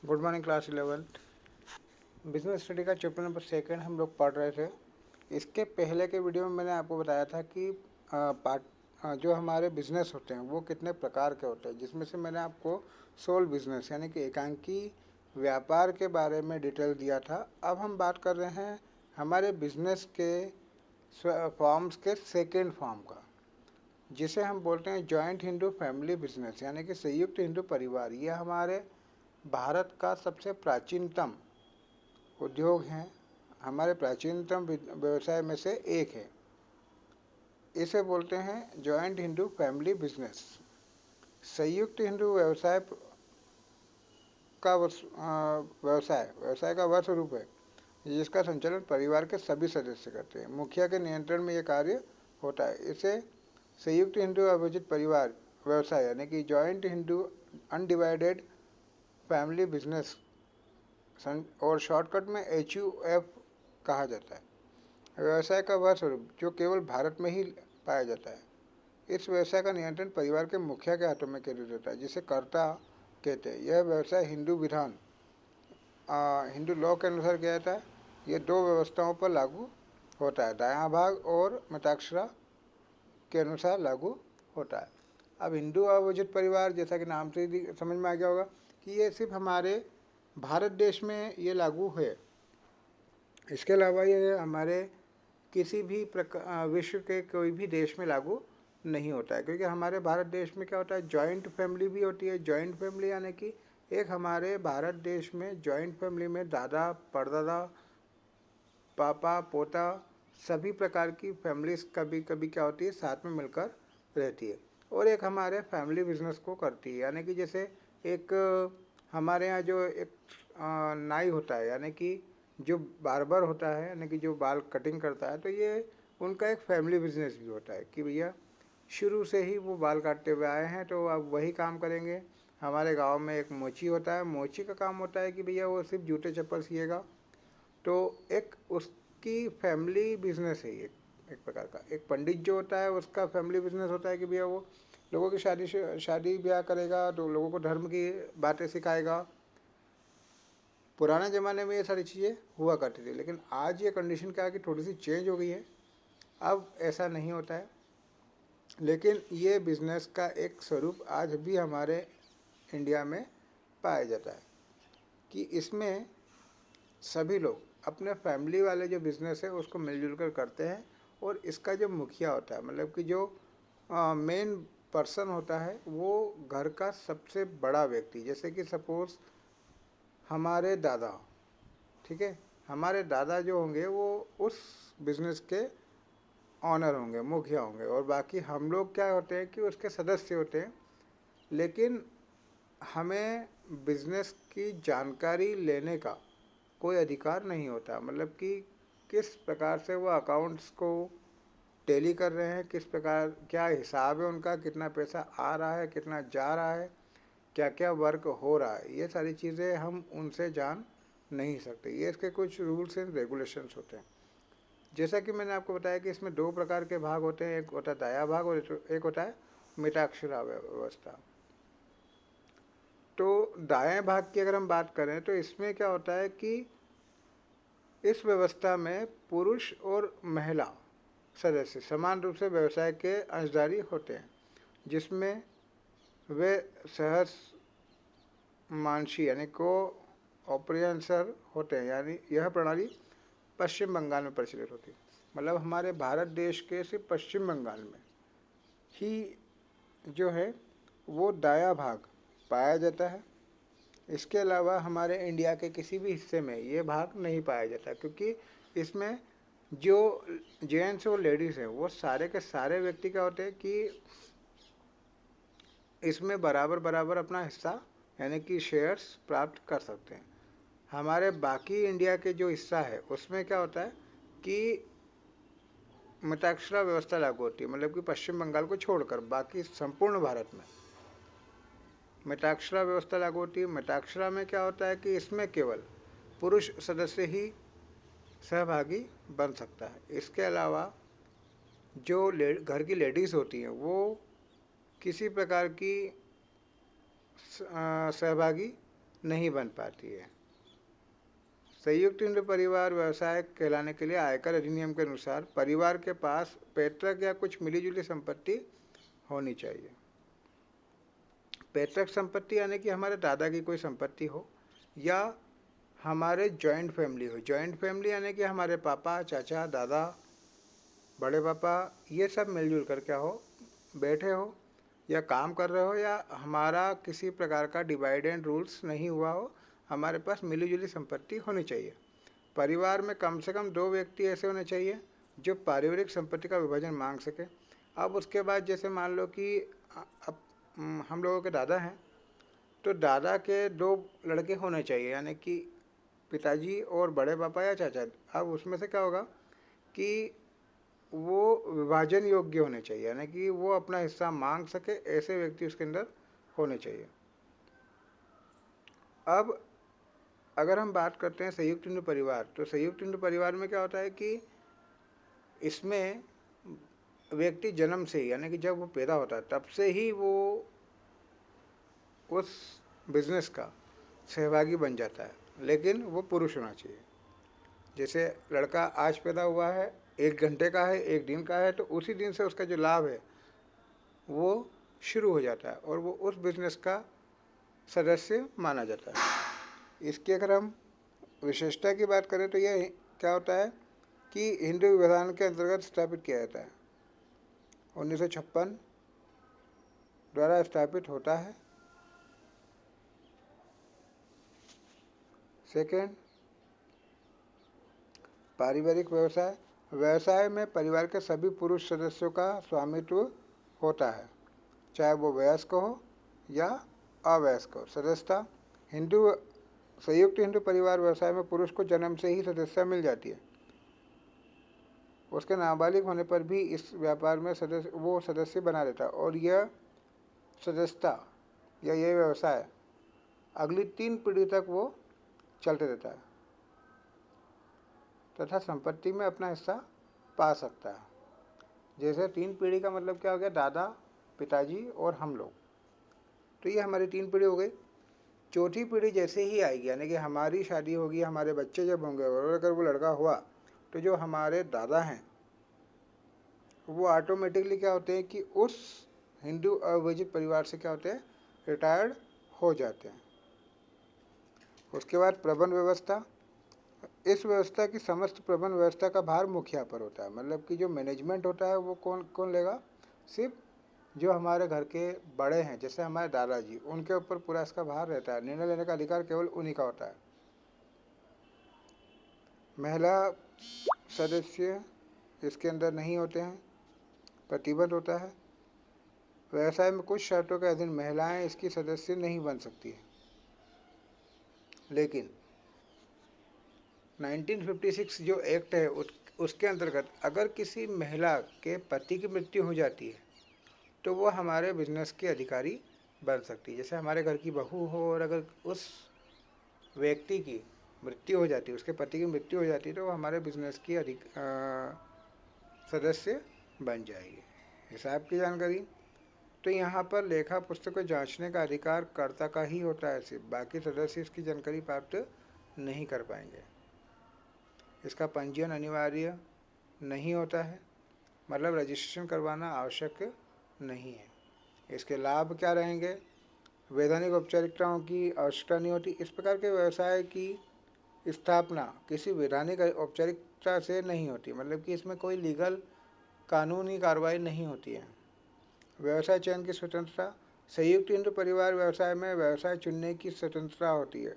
Good morning class 11th। Business study का chapter number 2 हम लोग पढ़ रहे थे। इसके पहले के वीडियो में मैंने आपको बताया था कि जो हमारे बिजनेस होते हैं वो कितने प्रकार के होते हैं, जिसमें से मैंने आपको सोल बिजनेस यानी कि एकांकी व्यापार के बारे में डिटेल दिया था। अब हम बात कर रहे हैं हमारे बिजनेस के फॉर्म्स के सेकेंड फॉर्म का, जिसे हम बोलते हैं जॉइंट हिंदू फैमिली बिजनेस यानी कि संयुक्त हिंदू परिवार। यह हमारे भारत का सबसे प्राचीनतम उद्योग हैं, हमारे प्राचीनतम व्यवसाय में से एक है। इसे बोलते हैं जॉइंट हिंदू फैमिली बिजनेस। संयुक्त हिंदू व्यवसाय का व्यवसाय का वह स्वरूप है जिसका संचालन परिवार के सभी सदस्य करते हैं। मुखिया के नियंत्रण में यह कार्य होता है। इसे संयुक्त हिंदू अभिजित परिवार व्यवसाय यानी कि joint Hindu undivided family business और शॉर्टकट में HUF कहा जाता है। व्यवसाय का वह स्वरूप जो केवल भारत में ही पाया जाता है। इस व्यवसाय का नियंत्रण परिवार के मुखिया के हाथों में केंद्रित होता है, जिसे कर्ता कहते हैं। यह व्यवसाय हिंदू विधान हिंदू लॉ के अनुसार किया जाता है। यह दो व्यवस्थाओं पर लागू होता है, दायां भाग और मिताक्षरा के अनुसार लागू होता है। अब हिंदू अवोजित परिवार, जैसा कि नाम से ही समझ में आ गया होगा कि ये सिर्फ हमारे भारत देश में ये लागू है। इसके अलावा ये हमारे किसी भी विश्व के कोई भी देश में लागू नहीं होता है, क्योंकि हमारे भारत देश में क्या होता है, जॉइंट फैमिली भी होती है। जॉइंट फैमिली यानी कि एक हमारे भारत देश में जॉइंट फैमिली में दादा, परदादा, पापा, पोता सभी प्रकार की फैमिलीज कभी कभी क्या होती है, साथ में मिलकर रहती है। और एक हमारे फैमिली बिजनेस को करती है, यानी कि जैसे एक हमारे यहाँ जो एक नाई होता है, यानी कि जो बार्बर होता है, यानी कि जो बाल कटिंग करता है, तो ये उनका एक फैमिली बिजनेस भी होता है कि भैया शुरू से ही वो बाल काटते हुए आए हैं तो अब वही काम करेंगे। हमारे गांव में एक मोची होता है, मोची का काम होता है कि भैया वो सिर्फ जूते चप्पल सिएगा। तो एक उसकी फैमिली बिजनेस है। एक प्रकार का एक पंडित जो होता है उसका फैमिली बिजनेस होता है कि भैया वो लोगों की शादी ब्याह करेगा, तो लोगों को धर्म की बातें सिखाएगा। पुराने ज़माने में ये सारी चीज़ें हुआ करती थी, लेकिन आज ये कंडीशन क्या है कि थोड़ी सी चेंज हो गई है। अब ऐसा नहीं होता है, लेकिन ये बिज़नेस का एक स्वरूप आज भी हमारे इंडिया में पाया जाता है कि इसमें सभी लोग अपने फैमिली वाले जो बिज़नेस है उसको मिलजुल कर करते हैं। और इसका जो मुखिया होता है, मतलब कि जो मेन पर्सन होता है, वो घर का सबसे बड़ा व्यक्ति, जैसे कि सपोज़ हमारे दादा, ठीक है, हमारे दादा जो होंगे वो उस बिज़नेस के ऑनर होंगे, मुखिया होंगे, और बाकी हम लोग क्या होते हैं कि उसके सदस्य होते हैं। लेकिन हमें बिज़नेस की जानकारी लेने का कोई अधिकार नहीं होता, मतलब कि किस प्रकार से वो अकाउंट्स को टैली कर रहे हैं, किस प्रकार क्या हिसाब है उनका, कितना पैसा आ रहा है, कितना जा रहा है, क्या क्या वर्क हो रहा है, ये सारी चीज़ें हम उनसे जान नहीं सकते। ये इसके कुछ रूल्स एंड रेगुलेशंस होते हैं। जैसा कि मैंने आपको बताया कि इसमें दो प्रकार के भाग होते हैं, एक होता है दाया भाग और एक होता है मिताक्षरा व्यवस्था। तो दाएं भाग की अगर हम बात करें तो इसमें क्या होता है कि इस व्यवस्था में पुरुष और महिला सदस्य समान रूप से व्यवसाय के अंशधारी होते हैं, जिसमें वे सहस मानसी यानी को ऑपरेंसर होते हैं। यानी यह प्रणाली पश्चिम बंगाल में प्रचलित होती है। मतलब हमारे भारत देश के सिर्फ पश्चिम बंगाल में ही जो है वो दाया भाग पाया जाता है। इसके अलावा हमारे इंडिया के किसी भी हिस्से में ये भाग नहीं पाया जाता, क्योंकि इसमें जो जेंट्स और लेडीज़ हैं वो सारे के सारे व्यक्ति क्या होते हैं कि इसमें बराबर बराबर अपना हिस्सा यानी कि शेयर्स प्राप्त कर सकते हैं। हमारे बाकी इंडिया के जो हिस्सा है उसमें क्या होता है कि मिताक्षरा व्यवस्था लागू होती है, मतलब कि पश्चिम बंगाल को छोड़कर बाकी संपूर्ण भारत में मिताक्षरा व्यवस्था लागू होती है। मिताक्षरा में क्या होता है कि इसमें केवल पुरुष सदस्य ही सहभागी बन सकता है। इसके अलावा जो घर की लेडीज़ होती हैं वो किसी प्रकार की सहभागी नहीं बन पाती है। संयुक्त इंद्र परिवार व्यवसाय कहलाने के लिए आयकर अधिनियम के अनुसार परिवार के पास पैतृक या कुछ मिलीजुली संपत्ति होनी चाहिए। पैतृक संपत्ति यानी कि हमारे दादा की कोई संपत्ति हो या हमारे जॉइंट फैमिली हो। जॉइंट फैमिली यानी कि हमारे पापा, चाचा, दादा, बड़े पापा, ये सब मिलजुल कर क्या हो, बैठे हो या काम कर रहे हो, या हमारा किसी प्रकार का डिवाइड एंड रूल्स नहीं हुआ हो, हमारे पास मिलीजुली संपत्ति होनी चाहिए। परिवार में कम से कम 2 व्यक्ति ऐसे होने चाहिए जो पारिवारिक संपत्ति का विभाजन मांग सके। अब उसके बाद जैसे मान लो कि अब हम लोगों के दादा हैं, तो दादा के 2 लड़के होने चाहिए, यानी कि पिताजी और बड़े पापा या चाचा। अब उसमें से क्या होगा कि वो विभाजन योग्य होने चाहिए, यानी कि वो अपना हिस्सा मांग सके, ऐसे व्यक्ति उसके अंदर होने चाहिए। अब अगर हम बात करते हैं संयुक्त इंद्र परिवार, तो संयुक्त इंद्र परिवार में क्या होता है कि इसमें व्यक्ति जन्म से ही, यानी कि जब वो पैदा होता है तब से ही वो उस बिजनेस का सहभागी बन जाता है, लेकिन वो पुरुष होना चाहिए। जैसे लड़का आज पैदा हुआ है, 1 घंटे का है, 1 दिन का है, तो उसी दिन से उसका जो लाभ है वो शुरू हो जाता है और वो उस बिजनेस का सदस्य माना जाता है। इसकी अगर हम विशेषता की बात करें तो यह क्या होता है कि हिंदू विधान के अंतर्गत स्थापित किया जाता है, 1956 द्वारा स्थापित होता है। सेकेंड, पारिवारिक व्यवसाय। व्यवसाय में परिवार के सभी पुरुष सदस्यों का स्वामित्व होता है, चाहे वो वयस्क हो या अवयस्क हो। सदस्यता। संयुक्त हिंदू परिवार व्यवसाय में पुरुष को जन्म से ही सदस्यता मिल जाती है। उसके नाबालिग होने पर भी इस व्यापार में वो सदस्य बना रहता है और यह सदस्यता या यह व्यवसाय अगली 3 पीढ़ी तक वो चलते रहता है तथा संपत्ति में अपना हिस्सा पा सकता है। जैसे 3 पीढ़ी का मतलब क्या हो गया, दादा, पिताजी और हम लोग, तो ये हमारी 3 पीढ़ी हो गई। चौथी पीढ़ी जैसे ही आएगी, यानी कि हमारी शादी होगी, हमारे बच्चे जब होंगे और अगर वो लड़का हुआ तो जो हमारे दादा हैं वो ऑटोमेटिकली क्या होते हैं कि उस हिंदू अविभाजित परिवार से क्या होते हैं, रिटायर्ड हो जाते हैं। उसके बाद प्रबंध व्यवस्था। इस व्यवस्था की समस्त प्रबंध व्यवस्था का भार मुखिया पर होता है, मतलब कि जो मैनेजमेंट होता है वो कौन लेगा, सिर्फ जो हमारे घर के बड़े हैं, जैसे हमारे दादाजी, उनके ऊपर पूरा इसका भार रहता है। निर्णय लेने का अधिकार केवल उन्हीं का होता है। महिला सदस्य इसके अंदर नहीं होते हैं, प्रतिबंध होता है। व्यवसाय में कुछ शर्तों के अधीन महिलाएं इसकी सदस्य नहीं बन सकती है, लेकिन 1956 जो एक्ट है उसके अंतर्गत अगर किसी महिला के पति की मृत्यु हो जाती है तो वो हमारे बिजनेस की अधिकारी बन सकती है। जैसे हमारे घर की बहू हो और अगर उस व्यक्ति की मृत्यु हो जाती है, उसके पति की मृत्यु हो जाती है, तो वो हमारे बिजनेस की सदस्य बन जाएगी। हिसाब की जानकारी। तो यहाँ पर लेखा पुस्तक को जांचने का अधिकार कर्ता का ही होता है, सिर्फ बाकी सदस्य इसकी जानकारी प्राप्त नहीं कर पाएंगे। इसका पंजीयन अनिवार्य नहीं होता है, मतलब रजिस्ट्रेशन करवाना आवश्यक नहीं है। इसके लाभ क्या रहेंगे, वैधानिक औपचारिकताओं की आवश्यकता नहीं होती। इस प्रकार के व्यवसाय की स्थापना किसी वैधानिक औपचारिकता से नहीं होती, मतलब कि इसमें कोई लीगल कानूनी कार्रवाई नहीं होती है। व्यवसाय चयन की स्वतंत्रता। संयुक्त हिंदू परिवार व्यवसाय में व्यवसाय चुनने की स्वतंत्रता होती है।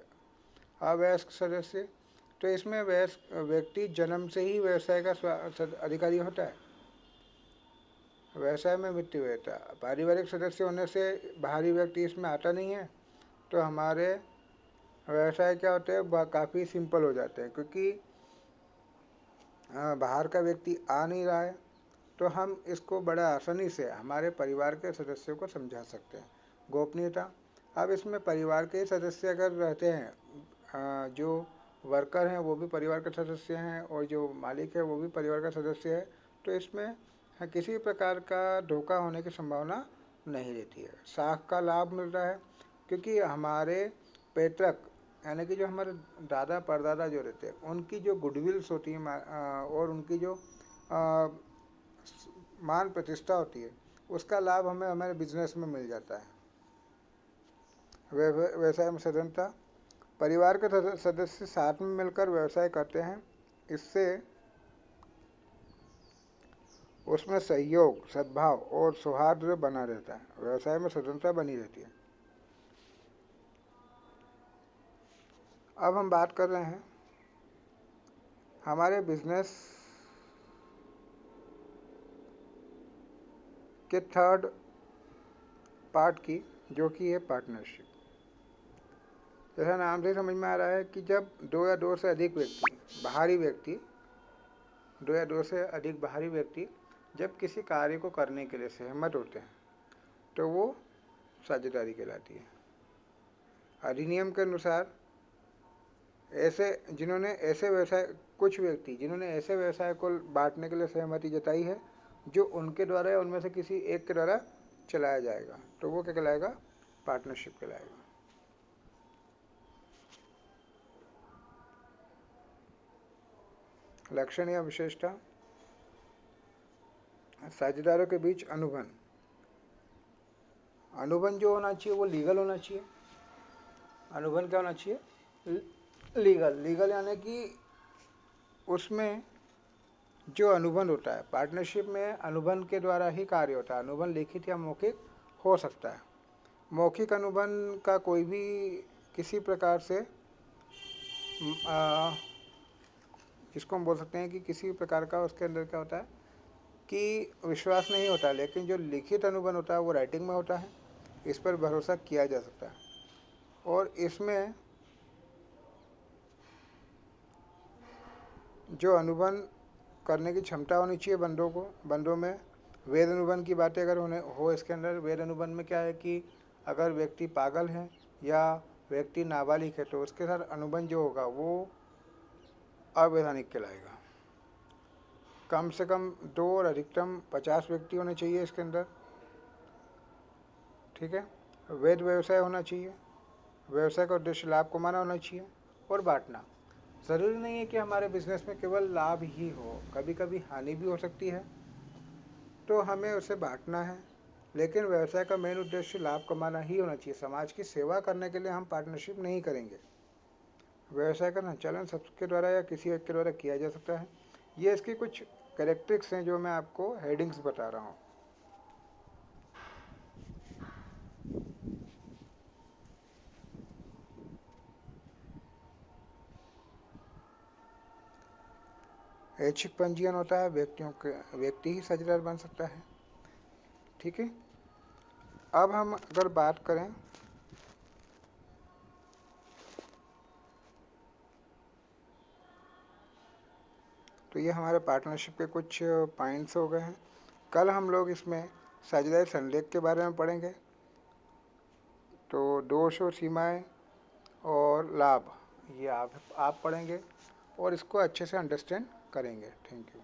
अवयस्क सदस्य, तो इसमें वयस्क व्यक्ति जन्म से ही व्यवसाय का अधिकारी होता है। व्यवसाय में मृत्यु रहता है। पारिवारिक सदस्य होने से बाहरी व्यक्ति इसमें आता नहीं है, तो हमारे व्यवसाय क्या होते हैं, काफ़ी सिंपल हो जाते हैं, क्योंकि बाहर का व्यक्ति आ नहीं रहा है, तो हम इसको बड़ा आसानी से हमारे परिवार के सदस्यों को समझा सकते हैं। गोपनीयता। अब इसमें परिवार के सदस्य अगर रहते हैं, जो वर्कर हैं वो भी परिवार के सदस्य हैं और जो मालिक है वो भी परिवार का सदस्य है, तो इसमें किसी प्रकार का धोखा होने की संभावना नहीं रहती है। साख का लाभ मिलता है, क्योंकि हमारे पैतृक यानी कि जो हमारे दादा परदादा जो रहते हैं उनकी जो गुडविल्स होती हैं और उनकी जो मान प्रतिष्ठा होती है उसका लाभ हमें हमारे बिजनेस में मिल जाता है। व्यवसाय में स्वतंत्रता, परिवार के सदस्य साथ में मिलकर व्यवसाय करते हैं, इससे उसमें सहयोग, सद्भाव और सौहार्द बना रहता है। व्यवसाय में स्वतंत्रता बनी रहती है। अब हम बात कर रहे हैं हमारे बिजनेस के थर्ड पार्ट की, जो कि है पार्टनरशिप। जैसा नाम से समझ में आ रहा है कि जब दो या दो से अधिक बाहरी व्यक्ति जब किसी कार्य को करने के लिए सहमत होते हैं तो वो साझेदारी कहलाती है। अधिनियम के अनुसार कुछ व्यक्ति जिन्होंने ऐसे व्यवसाय को बांटने के लिए सहमति जताई है जो उनके द्वारा या उनमें से किसी एक के द्वारा चलाया जाएगा, तो वो क्या कहलाएगा? पार्टनरशिप कहलाएगा। लक्षण या विशेषता, साझेदारों के बीच अनुबंध जो होना चाहिए वो लीगल होना चाहिए। अनुबंध क्या होना चाहिए? लीगल यानी कि उसमें जो अनुबंध होता है, पार्टनरशिप में अनुबंध के द्वारा ही कार्य होता है। अनुबंध लिखित या मौखिक हो सकता है। मौखिक अनुबंध का कोई भी किसी प्रकार से जिसको हम बोल सकते हैं कि किसी प्रकार का उसके अंदर क्या होता है कि विश्वास नहीं होता, लेकिन जो लिखित अनुबंध होता है वो राइटिंग में होता है, इस पर भरोसा किया जा सकता है। और इसमें जो अनुबंध करने की क्षमता होनी चाहिए बंदों में। वेद अनुबंध की बातें अगर हो इसके अंदर, वेद अनुबंध में क्या है कि अगर व्यक्ति पागल है या व्यक्ति नाबालिग है तो उसके साथ अनुबंध जो होगा वो अवैधानिक कहलाएगा। कम से कम 2 और अधिकतम 50 व्यक्ति होने चाहिए इसके अंदर, ठीक है। वैध व्यवसाय होना चाहिए। व्यवसाय का उद्देश्य लाभ कमाना होना चाहिए और बांटना। ज़रूरी नहीं है कि हमारे बिजनेस में केवल लाभ ही हो, कभी कभी हानि भी हो सकती है, तो हमें उसे बांटना है। लेकिन व्यवसाय का मेन उद्देश्य लाभ कमाना ही होना चाहिए। समाज की सेवा करने के लिए हम पार्टनरशिप नहीं करेंगे। व्यवसाय का संचालन सबके द्वारा या किसी एक के द्वारा किया जा सकता है। ये इसकी कुछ कैरेक्टरिस्टिक्स हैं जो मैं आपको हेडिंग्स बता रहा हूँ। ऐच्छिक पंजीयन होता है, व्यक्ति ही साझेदार बन सकता है, ठीक है। अब हम अगर बात करें तो ये हमारे पार्टनरशिप के कुछ पॉइंट्स हो गए हैं। कल हम लोग इसमें साझेदारी संलेख के बारे में पढ़ेंगे। तो दोष और सीमाएं और लाभ ये आप पढ़ेंगे और इसको अच्छे से अंडरस्टैंड करेंगे। Thank you.